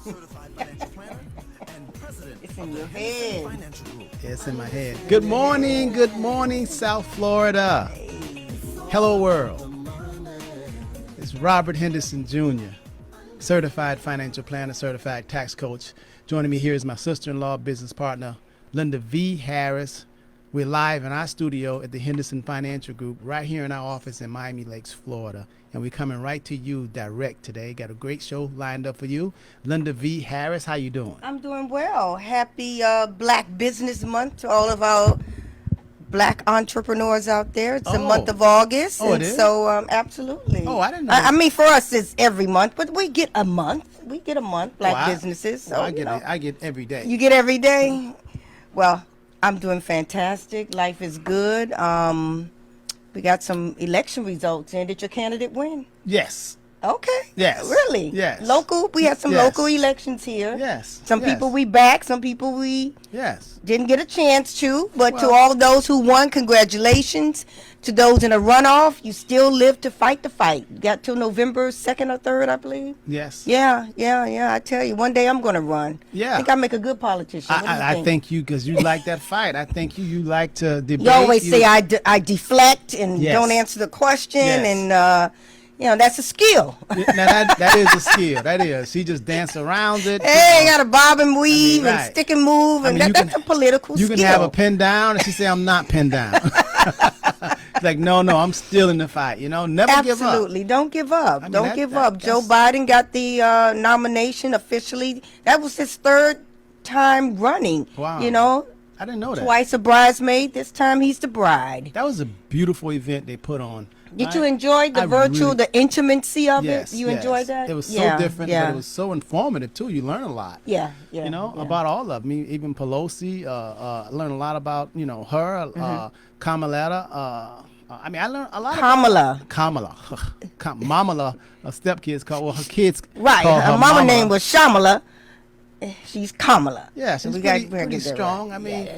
certified financial planner and president It's in of the your Henderson head. Financial Group. It's in my head. Good morning, South Florida. Hello, world. It's Robert Henderson Jr., certified financial planner, certified tax coach. Joining me here is my sister-in-law, business partner, Lynda V. Harris. We're live in our studio at the Henderson Financial Group, right here in our office in Miami Lakes, Florida. And we're coming right to you direct today. Got a great show lined up for you. Lynda V. Harris, how you doing? I'm doing well. Happy Black Business Month to all of our Black entrepreneurs out there. It's the month of August. Oh, and it is? So, absolutely. Oh, I didn't know. I mean, for us, it's every month, but we get a month. We get a month, Black businesses. So, I get every day. You get every day? Well, I'm doing fantastic. Life is good. We got some election results in. Did your candidate win? Yes. Okay. Yes. Really? Yes. Local? We had some Yes. local elections here. Yes. Some Yes. people we backed, some people we Yes. didn't get a chance to. But to Well- all those who won, congratulations. To those in a runoff, you still live to fight the fight. You got till November 2nd or 3rd, I believe. Yes. Yeah. I tell you, one day I'm going to run. Yeah. I think I make a good politician. What do you I think you, because you like that fight. I think you like to debate. You always say I deflect and Yes. don't answer the question, Yes. and that's a skill. Now that is a skill. That is. She just dance around it. Hey, got to bob and weave and right. stick and move, and that's a political You skill. can have her pinned down, and she say, "I'm not pinned down." It's like, no, I'm still in the fight. Never give up. Absolutely, don't give up. mean, Don't give up. Joe Biden got the nomination officially. That was his 3rd time running. Wow. I didn't know that. Twice a bridesmaid. This time he's the bride. That was a beautiful event they put on. Did you enjoy the virtual, the intimacy of Yes, it? You yes. enjoyed that? It was so different, yeah. but it was so informative too. You learn a lot. Yeah. About all of them. Even Pelosi. I learned a lot about her. Kamala. I learned a lot. Kamala. Mamala. Her stepkids call. Well, her kids. Right. Call Her mama name was Shamala. She's Kamala. Yeah, So she's we gotta pretty get that strong. right.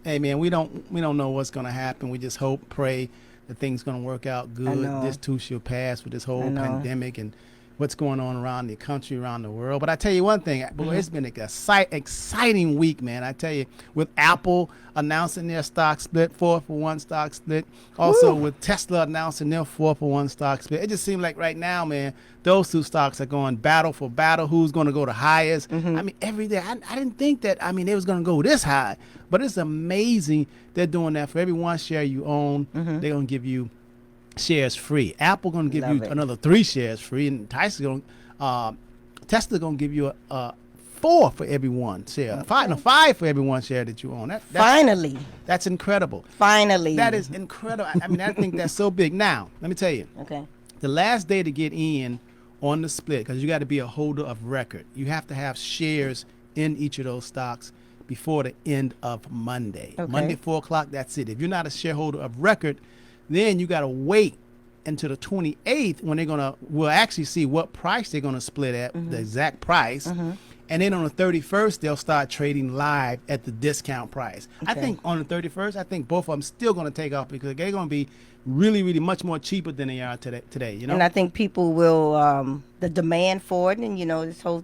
Hey, man, we don't know what's gonna happen. We just hope, pray that things gonna work out good. know. This too shall pass with this whole I know. pandemic and what's going on around the country, around the world. But I tell you one thing, boy, it's been an exciting week, man. I tell you, with Apple announcing their stock split, 4-for-1 stock split. Also with Tesla announcing their 4-for-1 stock split. It just seems like right now, man, those two stocks are going battle for battle. Who's going to go the highest? Every day. I didn't think that, they was going to go this high. But it's amazing they're doing that. For every one share you own, they're going to give you shares free. Apple going to give you another 3 shares free, and Tesla going to give you a 4 for every 1 share. 5 for every 1 share that you own. Finally. That's incredible. Finally. That is incredible. I think that's so big. Now, let me tell you. Okay. The last day to get in on the split, because you got to be a holder of record. You have to have shares in each of those stocks before the end of Monday. Okay. Monday, 4 o'clock, that's it. If you're not a shareholder of record, then you got to wait until the 28th when we'll actually see what price they're going to split at, the exact price. And then on the 31st, they'll start trading live at the discount price. Okay. I think on the 31st, I think both of them still going to take off because they're going to be really, really much more cheaper than they are today. And I think people will, the demand for it, and this whole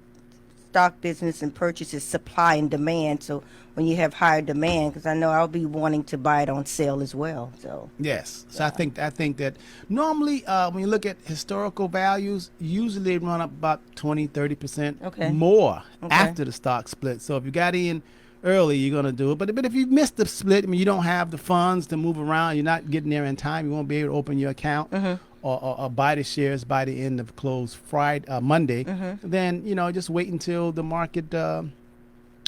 stock business and purchases supply and demand. So when you have higher demand, because I know I'll be wanting to buy it on sale as well. So yes, so I think that normally when you look at historical values, usually they run up about 20-30% more after the stock split. So if you got in early, you're going to do it. But if you missed the split, you don't have the funds to move around, you're not getting there in time, you won't be able to open your account or buy the shares by the end of close Monday, then, just wait until the market,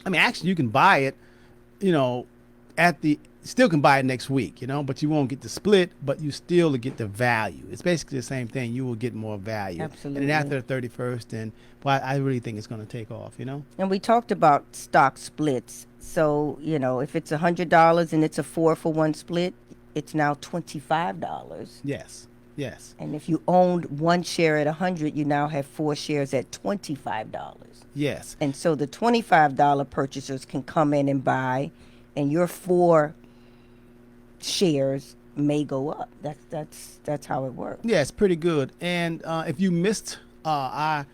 actually you can buy it, still can buy it next week, but you won't get the split, but you still get the value. It's basically the same thing. You will get more value. Absolutely. And then after the 31st, then I really think it's going to take off, And we talked about stock splits. So, if it's $100 and it's a 4-for-1 split, it's now $25. Yes. And if you owned 1 share at 100, you now have 4 shares at $25. Yes. And so the $25 purchasers can come in and buy, and your 4 shares may go up. That's how it works. Yeah, it's pretty good. And if you missed our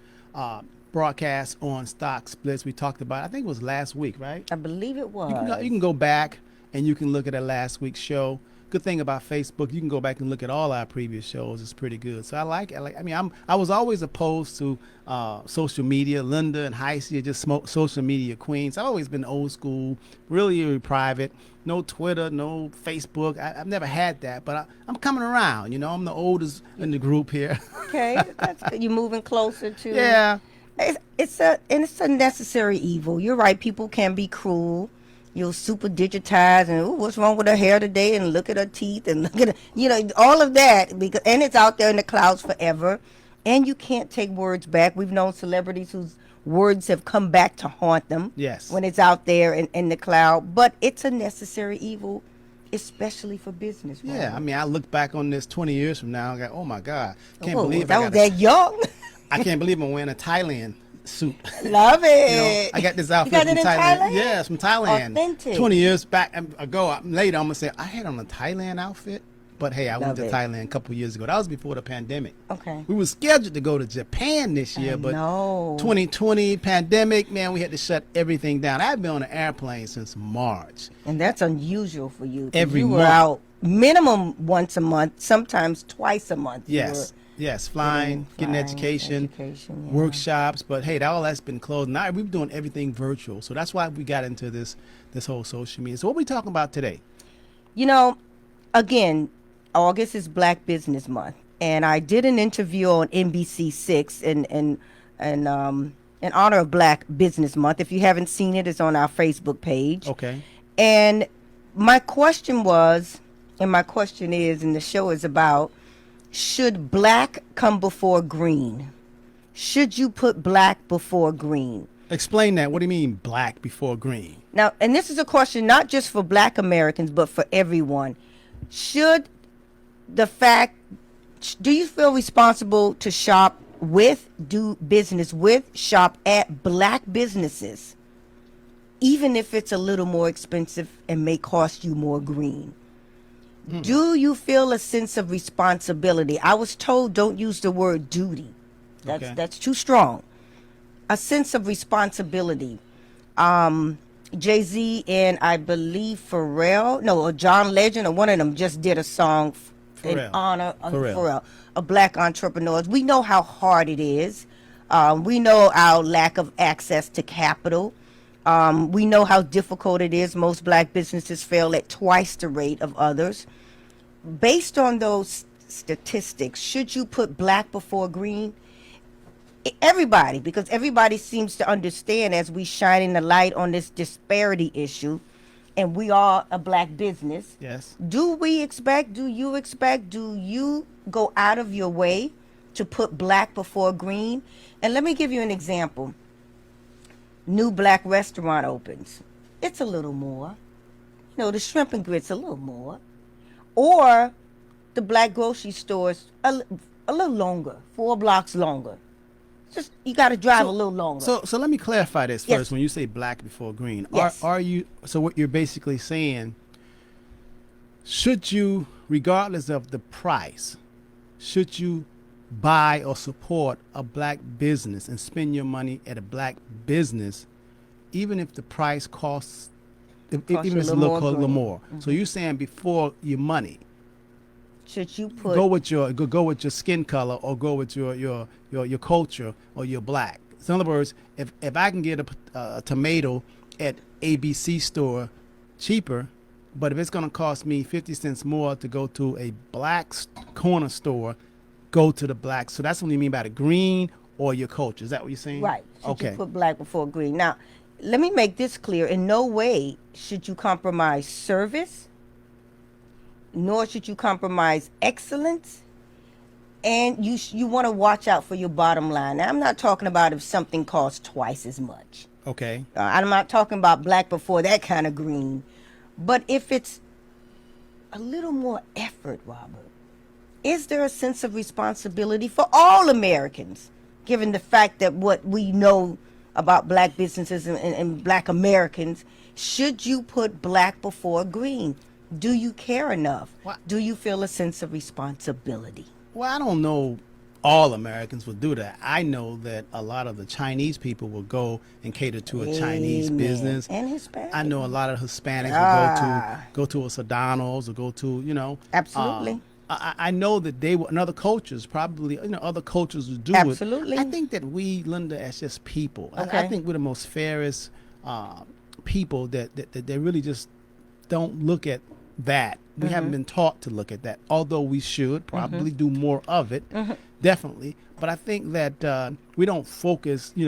broadcast on stock splits. We talked about, I think it was last week, right? I believe it was. You can go back and you can look at that last week's show. Good thing about Facebook, you can go back and look at all our previous shows. It's pretty good. So I like it. I was always opposed to social media. Lynda and Heisey are just social media queens. I've always been old school, really private. No Twitter, no Facebook. I've never had that, but I'm coming around. You know, I'm the oldest in the group here. Okay, that's good. You're moving closer to. Yeah. It's a necessary evil. You're right. People can be cruel. You'll super digitize and, ooh, what's wrong with her hair today? And look at her teeth and look at her, all of that. And it's out there in the clouds forever. And you can't take words back. We've known celebrities whose words have come back to haunt them. Yes. When it's out there in the cloud. But it's a necessary evil, especially for business. Yeah, Robert. I mean, I look back on this 20 years from now and go, oh my God, can't Whoa, believe I was that young. I can't believe I'm wearing a Thailand suit. Love it. I got this outfit got from it in Thailand. Thailand? Yeah, it's from Thailand. Authentic. 20 years back ago, later I'm going to say, I had on a Thailand outfit. But hey, I went Love to it. Thailand a couple years ago. That was before the pandemic. Okay. We were scheduled to go to Japan this year, but know. 2020 pandemic, man, we had to shut everything down. I've been on an airplane since March. And that's unusual for you. 'cause Every you were month. out minimum once a month, sometimes twice a month. You Yes, flying, getting education, yeah. workshops. But hey, all that's been closed. Now we're doing everything virtual. So that's why we got into this whole social media. So what are we talking about today? Again, August is Black Business Month, and I did an interview on NBC6 in honor of Black Business Month. If you haven't seen it, it's on our Facebook page. Okay. And my question was, and my question is, and the show is about, should black come before green? Should you put black before green? Explain that. What do you mean black before green? Now, and this is a question not just for Black Americans, but for everyone. Do you feel responsible to shop with, do business with, shop at Black businesses, even if it's a little more expensive and may cost you more green? Do you feel a sense of responsibility? I was told don't use the word duty. That's too strong. A sense of responsibility. Jay-Z and I believe John Legend, or one of them just did a song in honor of Pharrell, of Black entrepreneurs. We know how hard it is. We know our lack of access to capital. We know how difficult it is. Most Black businesses fail at twice the rate of others. Based on those statistics, should you put black before green? Everybody, because everybody seems to understand as we shine the light on this disparity issue, and we are a Black business. Yes. Do you go out of your way to put black before green? And let me give you an example. New Black restaurant opens. It's a little more. The shrimp and grits a little more. Or the Black grocery stores a little longer, 4 blocks longer. Just you got to drive a little longer. So let me clarify this Yes. first. When you say black before green, Yes. are you? So what you're basically saying? Should you, regardless of the price, should you buy or support a Black business and spend your money at a Black business, even if the price costs, even if it's a little more? Mm-hmm. So you're saying before your money. Should you put Go with your skin color, or go with your culture, or your black. So in other words, if I can get a tomato at ABC store cheaper, but if it's going to cost me 50 cents more to go to a Black corner store, go to the Black. So that's what you mean by the green or your culture. Is that what you're saying? Right. Should Okay. you put black before green? Now, let me make this clear. In no way should you compromise service, nor should you compromise excellence. And you want to watch out for your bottom line. Now, I'm not talking about if something costs twice as much. Okay. I'm not talking about black before that kind of green. But if it's a little more effort, Robert, is there a sense of responsibility for all Americans, given the fact that what we know about Black businesses and Black Americans? Should you put black before green? Do you care enough? What? Do you feel a sense of responsibility? Well, I don't know all Americans will do that. I know that a lot of the Chinese people will go and cater to a Chinese Amen. business. And Hispanic. I know a lot of Hispanics Ah. will go to a Sedano's or go to, Absolutely. I know that they will, and other cultures probably, other cultures will do Absolutely. it. I think that we, Lynda, as just people, I Okay. think we're the most fairest people that they really just don't look at that. We haven't been taught to look at that, although we should probably do more of it, definitely. But I think that we don't focus, we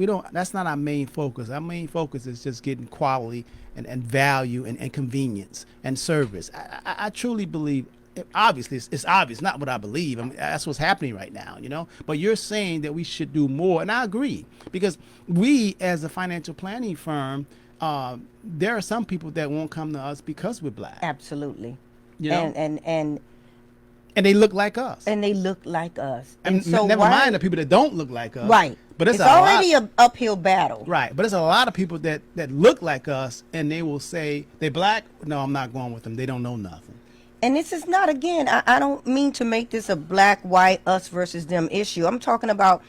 don't, that's not our main focus. Our main focus is just getting quality and value and convenience and service. I truly believe, obviously, it's obvious, not what I believe. I mean, that's what's happening right now, But you're saying that we should do more, and I agree, because we, as a financial planning firm, there are some people that won't come to us because we're black. Absolutely. You know? And they look like us. they look like us. And so never why, mind the people that don't look like us. Right. But it's already an uphill battle. Right. But there's a lot of people that look like us, and they will say, they black? No, I'm not going with them. They don't know nothing. And this is not, again, I don't mean to make this a black, white, us versus them issue. I'm talking about,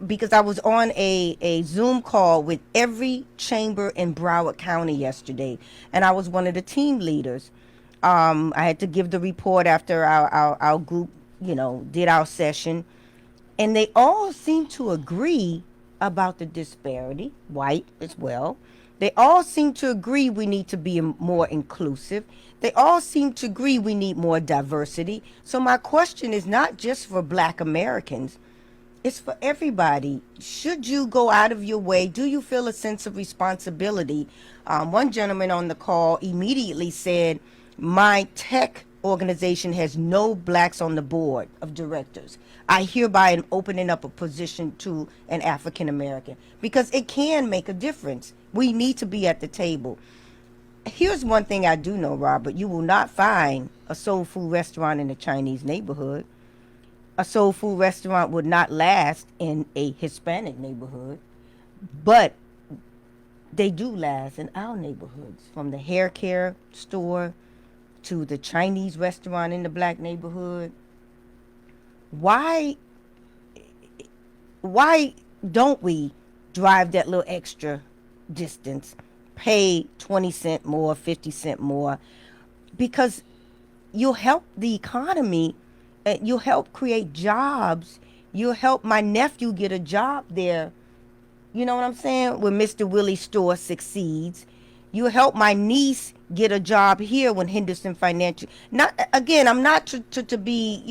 because I was on a Zoom call with every chamber in Broward County yesterday, and I was one of the team leaders. I had to give the report after our group, did our session, and they all seem to agree about the disparity, white as well. They all seem to agree we need to be more inclusive. They all seem to agree we need more diversity. So my question is not just for black Americans, it's for everybody. Should you go out of your way? Do you feel a sense of responsibility? One gentleman on the call immediately said, my tech organization has no blacks on the board of directors. I hereby am opening up a position to an African American, because it can make a difference. We need to be at the table. Here's one thing I do know, Robert. You will not find a soul food restaurant in a Chinese neighborhood. A soul food restaurant would not last in a Hispanic neighborhood, but they do last in our neighborhoods, from the hair care store to the Chinese restaurant in the black neighborhood. Why don't we drive that little extra distance, pay 20 cents more, 50 cents more? Because you'll help the economy, you'll help create jobs, you'll help my nephew get a job there. You know what I'm saying? When Mr. Willie's store succeeds, you help my niece get a job here when Henderson Financial. Not again, I'm not to be,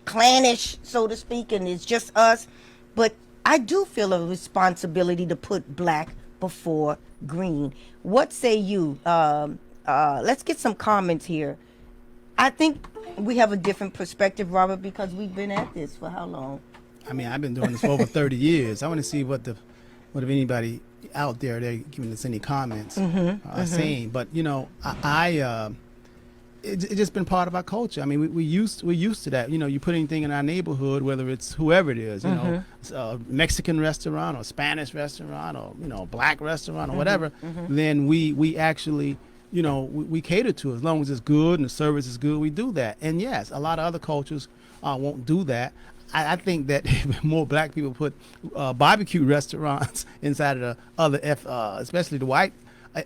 clannish, so to speak, and it's just us, but I do feel a responsibility to put black before green. What say you? Let's get some comments here. I think we have a different perspective, Robert, because we've been at this for how long? I mean, I've been doing this for over 30 years. I want to see what if anybody out there they're giving us any comments saying. But it's just been part of our culture. I mean, we used to that. You put anything in our neighborhood, whether it's whoever it is, it's a Mexican restaurant or Spanish restaurant or black restaurant or whatever, then we actually we cater to it. As long as it's good and the service is good, we do that. And yes, a lot of other cultures won't do that. I think that if more black people put barbecue restaurants inside of the other, especially the white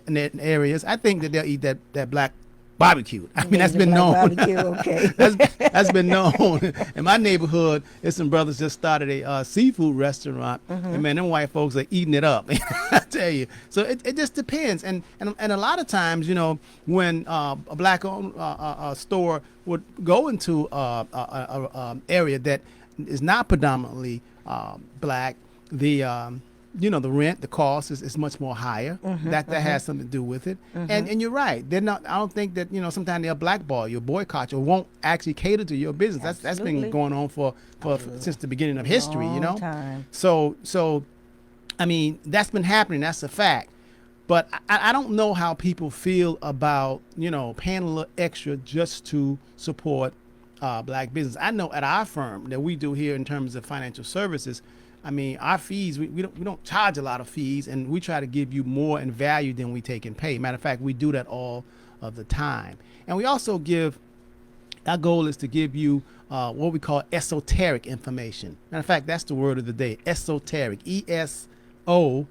areas, I think that they'll eat that black barbecue. I mean, that's been known. Barbecue, okay. that's been known. In my neighborhood, there's some brothers just started a seafood restaurant, and man, them white folks are eating it up. I tell you. So it just depends, and a lot of times, when a black-owned store would go into a area that is not predominantly black, the the rent, the cost is much more higher. That has something to do with it. And you're right. They're not. I don't think that sometimes they'll blackball you, boycott you, or won't actually cater to your business. That's been going on for since the beginning of history. Long time. So, I mean, that's been happening. That's a fact. But I don't know how people feel about paying a little extra just to support black business. I know at our firm that we do here in terms of financial services, I mean, our fees, we don't charge a lot of fees, and we try to give you more in value than we take in pay. Matter of fact, we do that all of the time. And we also give Our goal is to give you what we call esoteric information. Matter of fact, that's the word of the day, esoteric, ESOTERIC,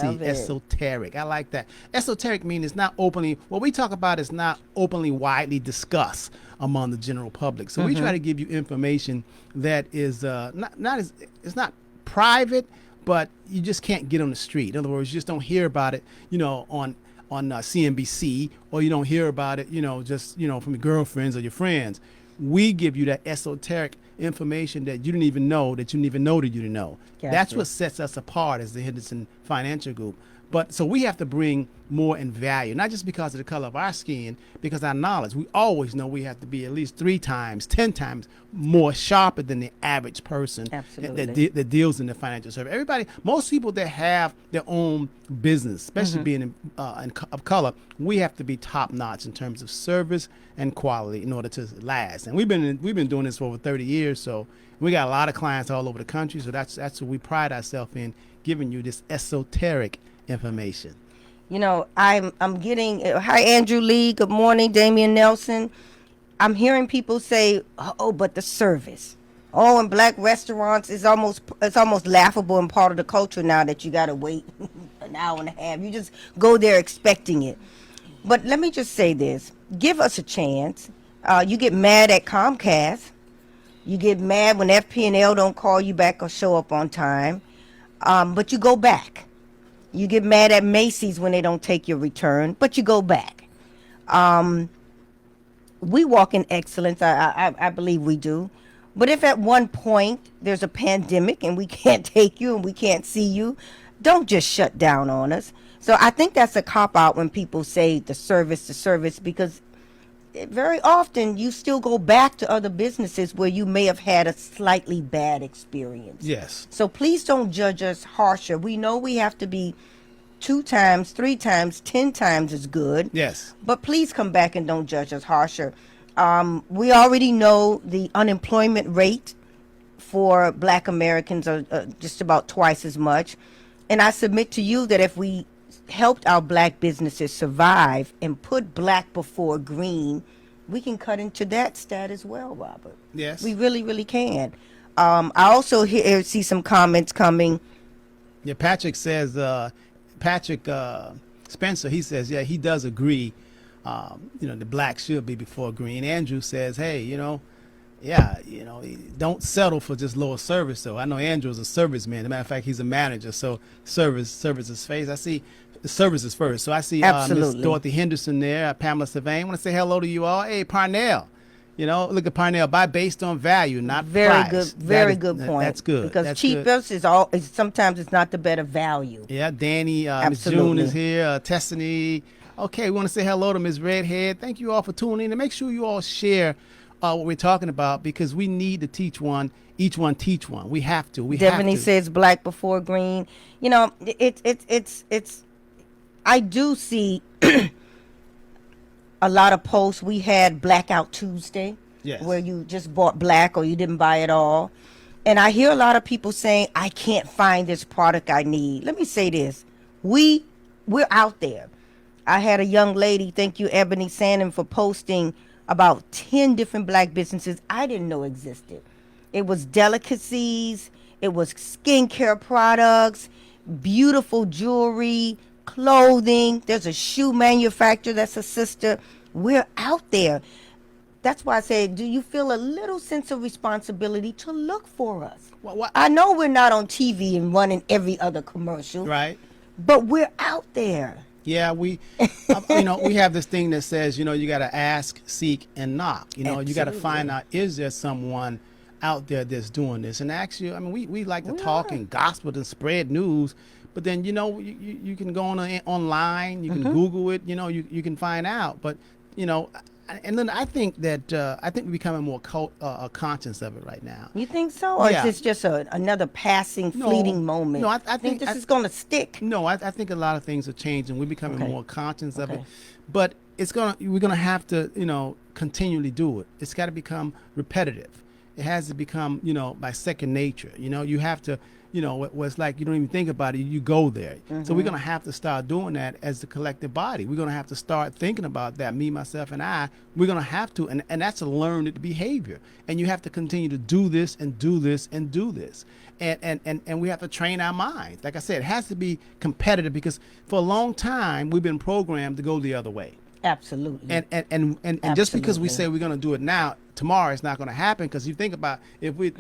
Love it. esoteric. I like that. Esoteric means it's not openly, what we talk about is not openly widely discussed among the general public. So we try to give you information that is it's not private, but you just can't get on the street. In other words, you just don't hear about it, on CNBC, or you don't hear about it, just, from your girlfriends or your friends. We give you that esoteric information that you didn't even know that you didn't know. Gotcha. That's what sets us apart as the Henderson Financial Group. But so we have to bring more in value, not just because of the color of our skin, because our knowledge. We always know we have to be at least 3 times, 10 times more sharper than the average person that deals in the financial service. Most people that have their own business, especially being of color, we have to be top notch in terms of service and quality in order to last. And we've been doing this for over 30 years, so we got a lot of clients all over the country. So that's what we pride ourselves in, giving you this esoteric information. I'm getting hi Andrew Lee, good morning, Damian Nelson. I'm hearing people say, oh, but the service, in black restaurants it's almost laughable and part of the culture now that you gotta wait an hour and a half. You just go there expecting it. But let me just say this, give us a chance. You get mad at Comcast, you get mad when FP&L don't call you back or show up on time, but you go back. You get mad at Macy's when they don't take your return, but you go back. We walk in excellence. I believe we do. But if at one point there's a pandemic and we can't take you and we can't see you, don't just shut down on us. So I think that's a cop-out when people say the service, because very often you still go back to other businesses where you may have had a slightly bad experience. Yes. So please don't judge us harsher. We know we have to be 2 times, 3 times, 10 times as good. Yes. But please come back and don't judge us harsher. We already know the unemployment rate for black Americans are just about twice as much. And I submit to you that if we helped our black businesses survive and put black before green, we can cut into that stat as well, Robert. Yes. We really, really can. I also see some comments coming. Yeah, Patrick says, Spencer, he says, yeah, he does agree, the black should be before green. Andrew says, hey, don't settle for just lower service. So I know Andrew's a serviceman. As a matter of fact, he's a manager. So service is face. I see service is first. So I see Miss Dorothy Henderson there, Pamela Sylvain. I want to say hello to you all. Hey, Parnell. Look at Parnell. Buy based on value, not price. Very good point. That's good. Because that's cheapest good. is sometimes it's not the better value. Yeah, Danny, Miss June is here. Tessany. Okay, we want to say hello to Miss Redhead. Thank you all for tuning in, and make sure you all share what we're talking about, because we need to teach one. Each one teach one. We have to. Definitely says black before green. It's. I do see a lot of posts. We had Blackout Tuesday, yes, where you just bought black or you didn't buy it all. And I hear a lot of people saying, I can't find this product I need. Let me say this. We're out there. I had a young lady, thank you, Ebony Sandin, for posting about 10 different black businesses I didn't know existed. It was delicacies, it was skincare products, beautiful jewelry, clothing. There's a shoe manufacturer that's a sister. We're out there. That's why I say, do you feel a little sense of responsibility to look for us? I know we're not on TV and running every other commercial. Right. But we're out there. Yeah, we have this thing that says, you got to ask, seek, and knock. You got to find out, is there someone out there that's doing this? And actually, we like to talk and gospel and spread news, but then, you can go online, you can Google it, you can find out. But, and then I think that we're becoming more conscious of it right now. You think so? Or is this just another passing, fleeting moment? No, I think this is going to stick. No, I think a lot of things are changing. We're becoming more conscious of it. But we're gonna have to, continually do it. It's got to become repetitive. It has to become, by second nature. You have to you know, where it's like you don't even think about it, you go there. So we're going to have to start doing that as the collective body. We're going to have to start thinking about that, me, myself, and I. We're going to have to, and that's a learned behavior. And you have to continue to do this and do this and do this. And we have to train our minds. Like I said, it has to be competitive because for a long time, we've been programmed to go the other way. Absolutely. And just because we say we're going to do it now, tomorrow it's not going to happen. Because you think about if we,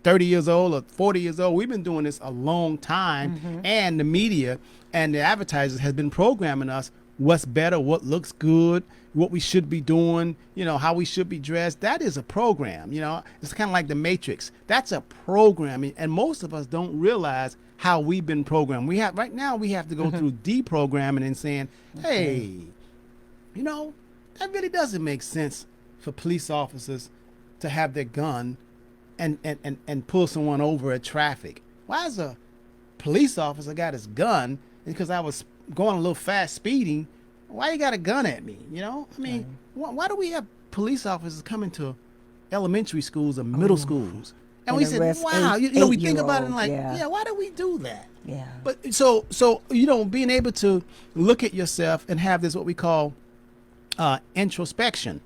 30 years old or 40 years old, we've been doing this a long time. And the media and the advertisers has been programming us what's better, what looks good, what we should be doing, how we should be dressed. That is a program. It's kind of like the Matrix. That's a program. And most of us don't realize how we've been programmed. Right now we have to go through deprogramming and saying, hey, that really doesn't make sense for police officers to have their gun and pull someone over at traffic. Why is a police officer got his gun because I was going a little fast speeding? Why you got a gun at me? Why do we have police officers coming to elementary schools or middle schools? And we said, wow, we think about it and like, why do we do that? Yeah. But so being able to look at yourself and have this, what we call introspection.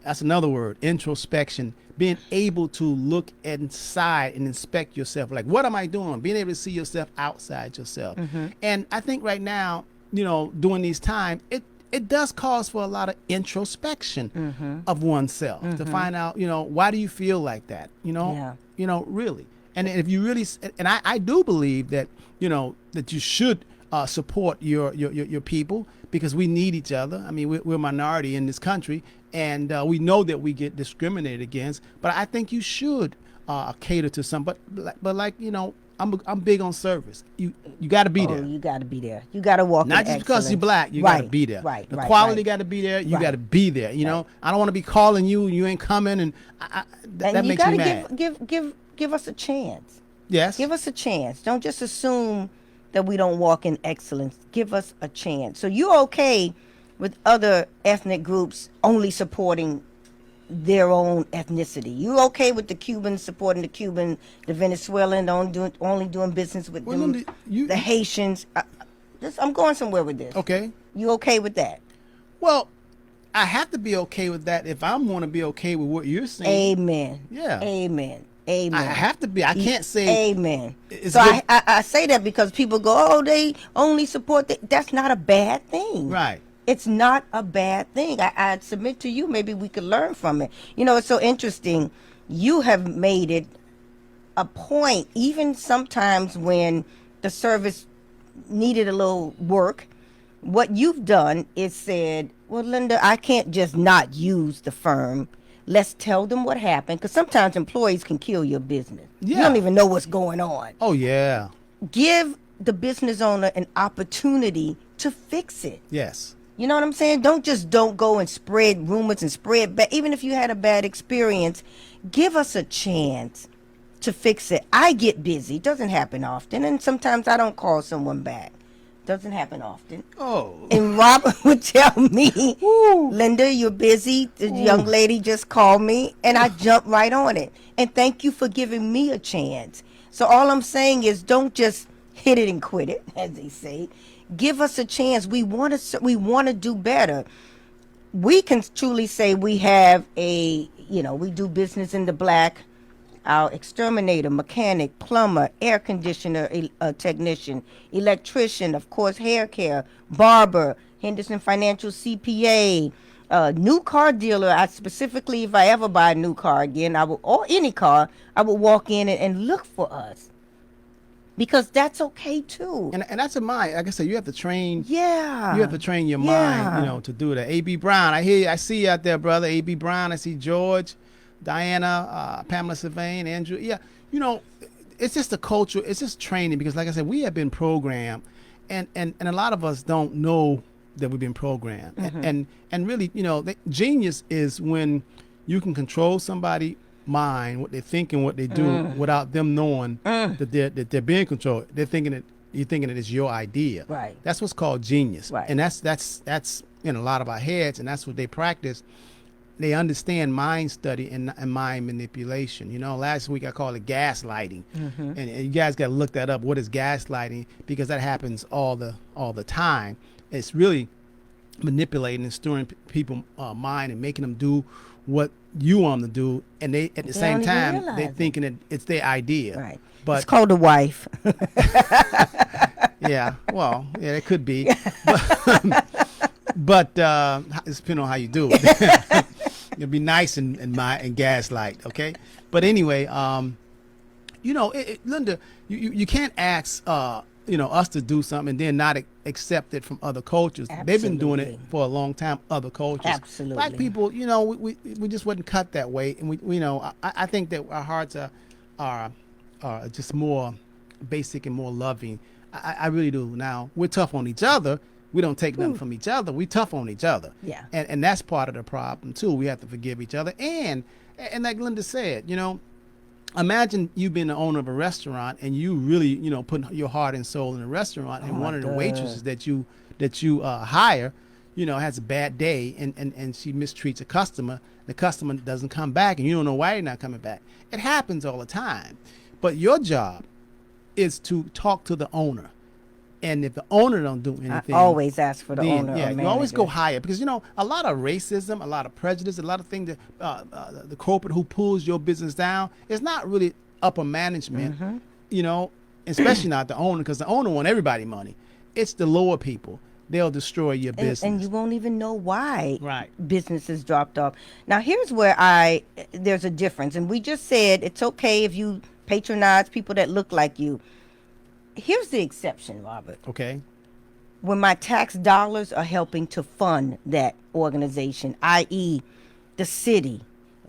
That's another word, introspection. Being able to look inside and inspect yourself. Like, what am I doing? Being able to see yourself outside yourself. And I think right now, during these times, it does cause for a lot of introspection of oneself to find out, why do you feel like that? Really. And if you really, and I do believe that, that you should support your people because we need each other. I mean, we're a minority in this country, and we know that we get discriminated against. But I think you should cater to some. But like I'm big on service. You got to be there. You got to be there. You got to walk. Not just because you're black, you got to be there. Right. The quality got to be there. You got to be there. I don't want to be calling you and you ain't coming, and that makes me mad. Give us a chance. Yes. Give us a chance. Don't just assume that we don't walk in excellence. Give us a chance. So you're okay with other ethnic groups only supporting their own ethnicity? You okay with the Cubans supporting the Cuban, the Venezuelan only doing business with them, the Haitians? I'm going somewhere with this. Okay. You okay with that? Well, I have to be okay with that if I want to be okay with what you're saying. Amen. Yeah. Amen. I have to be. I can't say. Amen. So I say that because people go, oh, they only support that. That's not a bad thing. Right. It's not a bad thing. I submit to you, maybe we could learn from it. It's so interesting. You have made it a point, even sometimes when the service needed a little work, what you've done is said, well, Lynda, I can't just not use the firm. Let's tell them what happened, because sometimes employees can kill your business. Yeah. You don't even know what's going on. Oh, yeah. Give the business owner an opportunity to fix it. Yes. You know what I'm saying? Don't go and spread rumors and spread even if you had a bad experience, give us a chance to fix it. I get busy. It doesn't happen often, and sometimes I don't call someone back. Doesn't happen often. Oh. And Robert would tell me, Lynda, you're busy. The young lady just called me, and I jumped right on it. And thank you for giving me a chance. So all I'm saying is don't just hit it and quit it, as they say. Give us a chance. We want to do better. We can truly say we have we do business in the black. Our exterminator, mechanic, plumber, air conditioner technician, electrician, of course, hair care, barber, Henderson Financial CPA, new car dealer. I specifically, if I ever buy a new car again, or any car, I would walk in and look for us. Because that's okay too. And that's a mind. Like I said, you have to train. Yeah. You have to train your mind, to do that. A.B. Brown, I see you out there, brother. A.B. Brown, I see George, Diana, Pamela Sylvain, Andrew. Yeah, it's just a culture. It's just training because, like I said, we have been programmed, and a lot of us don't know that we've been programmed. And really, genius is when you can control somebody's mind, what they think and what they do, without them knowing that they're being controlled. You're thinking that it's your idea. Right. That's what's called genius. Right. And that's in a lot of our heads, and that's what they practice. they understand mind study and mind manipulation. You know, last week I called it gaslighting, and you guys got to look that up. What is gaslighting? Because that happens all the time. It's really manipulating and stirring people's mind and making them do what you want them to do, and they at the same don't even time realize they're it. thinking that it's their idea. Right. But It's called a wife. yeah, well, yeah, it could be, but it's depending on how you do it. It'll be nice and gaslight, okay? But anyway, you know, Lynda, you can't ask us to do something and then not accept it from other cultures. They've been doing it Absolutely. for a long time. Other cultures, Absolutely. Black people, you know, we just wasn't cut that way, and we you know, I think that our hearts are just more basic and more loving. I really do. Now we're tough on each other. We don't take nothing from each other. We tough on each other. Yeah. And that's part of the problem too. We have to forgive each other. And like Lynda said, you know, imagine you being the owner of a restaurant and you really, you know, putting your heart and soul in a restaurant, and my one of the God. waitresses that you hire, you know, has a bad day and she mistreats a customer. The customer doesn't come back, and you don't know why they're not coming back. It happens all the time. But your job is to talk to the owner. And if the owner don't do anything, I always ask for the then, owner. yeah, or you always manager. go higher, because you know a lot of racism, a lot of prejudice, a lot of things that the corporate who pulls your business down is not really upper management, you know, especially not the owner, because the owner want everybody money. It's the lower people. They'll destroy your business. And you won't even know why Right. businesses dropped off. Now, here's where there's a difference. And we just said it's okay if you patronize people that look like you. Here's the exception, Robert. Okay. When my tax dollars are helping to fund that organization, i.e., the city,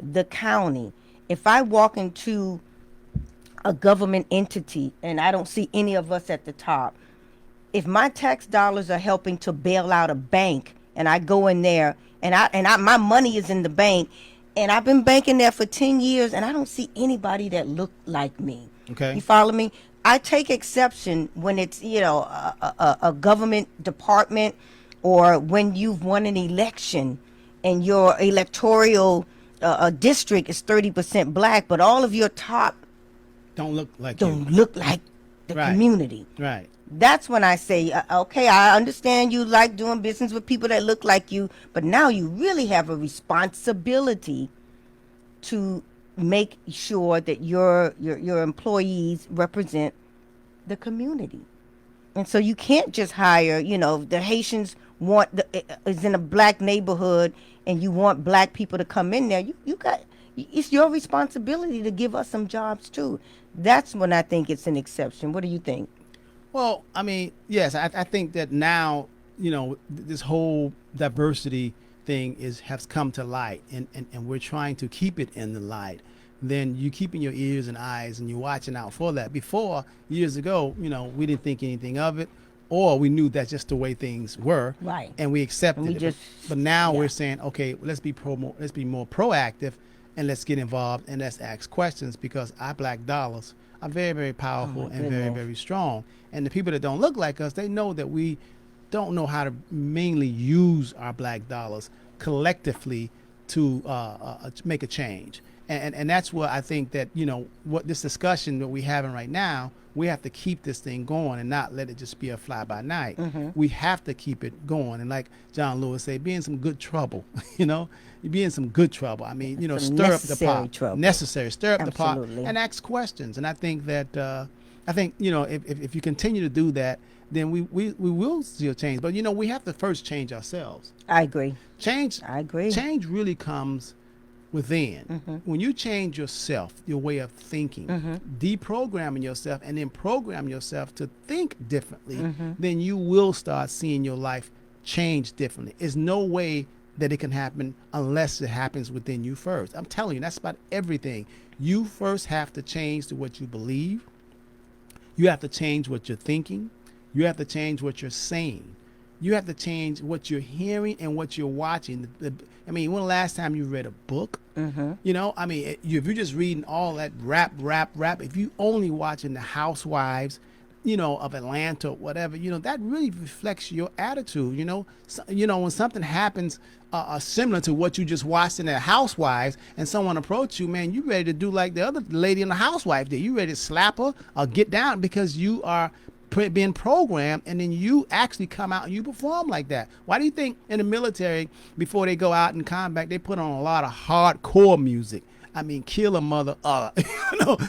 the county. If I walk into a government entity and I don't see any of us at the top, if my tax dollars are helping to bail out a bank and I go in there and my money is in the bank and I've been banking there for 10 years and I don't see anybody that look like me. Okay. You follow me? I take exception when it's, you know, a government department, or when you've won an election and your electoral district is 30% black, but all of your top Don't look like don't you. look like the Right. community. Right. That's when I say, okay, I understand you like doing business with people that look like you, but now you really have a responsibility to make sure that your employees represent the community. And so you can't just hire, you know, the Haitians is in a black neighborhood and you want black people to come in there. You got, it's your responsibility to give us some jobs too. That's when I think it's an exception. What do you think? Well, I mean, yes, I think that now, you know, this whole diversity thing has come to light, and we're trying to keep it in the light. Then you keeping your ears and eyes and you're watching out for that. Before, years ago, you know, we didn't think anything of it, or we knew that's just the way things were, Right. and we accepted And we it. But now yeah. we're saying, okay, let's be more proactive, and let's get involved and let's ask questions, because our black dollars are very, very powerful and very, goodness. very strong. And the people that don't look like us, they know that we don't know how to mainly use our black dollars collectively to make a change. And that's what I think that, you know, what this discussion that we're having right now, we have to keep this thing going and not let it just be a fly by night. We have to keep it going. And like John Lewis said, be in some good trouble, you know, you be in some good trouble. I mean, you know, Some stir up the necessary pot. trouble. Necessary. Stir up Absolutely. the pot and ask questions. And I think that, you know, if you continue to do that, then we will see a change. But, you know, we have to first change ourselves. I agree. I agree. Change really comes within. When you change yourself, your way of thinking, deprogramming yourself, and then program yourself to think differently, then you will start seeing your life change differently. There's no way that it can happen unless it happens within you first. I'm telling you, that's about everything. You first have to change to what you believe. You have to change what you're thinking. You have to change what you're saying. You have to change what you're hearing and what you're watching. I mean, when the last time you read a book? You know, I mean, if you're just reading all that rap, if you only watching the housewives of Atlanta or whatever, that really reflects your attitude. When something happens similar to what you just watched in the Housewives, and someone approach you, man, you ready to do like the other lady in the Housewife did. You ready to slap her or get down because you are being programmed, and then you actually come out and you perform like that. Why do you think in the military, before they go out in combat, they put on a lot of hardcore music? I mean, kill a mother,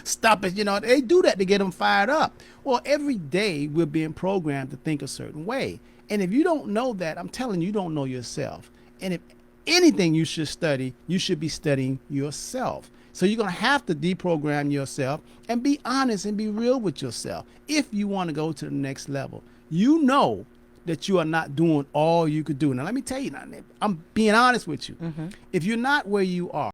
stop it. They do that to get them fired up. Well, every day we're being programmed to think a certain way. And if you don't know that, I'm telling you, you don't know yourself. And if anything you should study, you should be studying yourself. So you're going to have to deprogram yourself and be honest and be real with yourself if you want to go to the next level. You know that you are not doing all you could do. Now, let me tell you, I'm being honest with you. If you're not where you are,